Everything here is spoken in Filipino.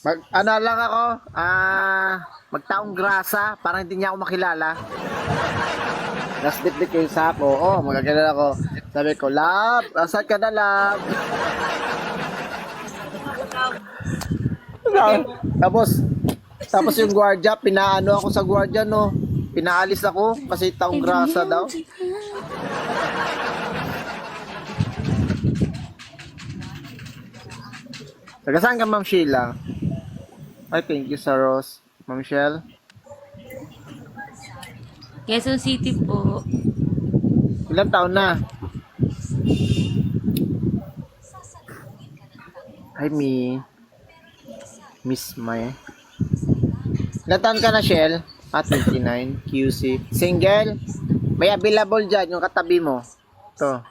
Ano lang ako, magtaong grasa, parang hindi niya ako makilala. Last bit ko yung sapo, magagalan ako. Sabi ko, love, asan ka na, love? tapos, tapos yung gwardiya, pinaano ako sa gwardiya, no? Pinaalis ako kasi taong grasa daw. Taga saan ka, Ma'am Sheila? Ay, thank you sa Rose. Ma'am Shell. Quezon City po. Ilang taon na? Hi, Miss May. Ilang taon ka na, Shell? 29. QC. Single? May available dyan, yung katabi mo. To.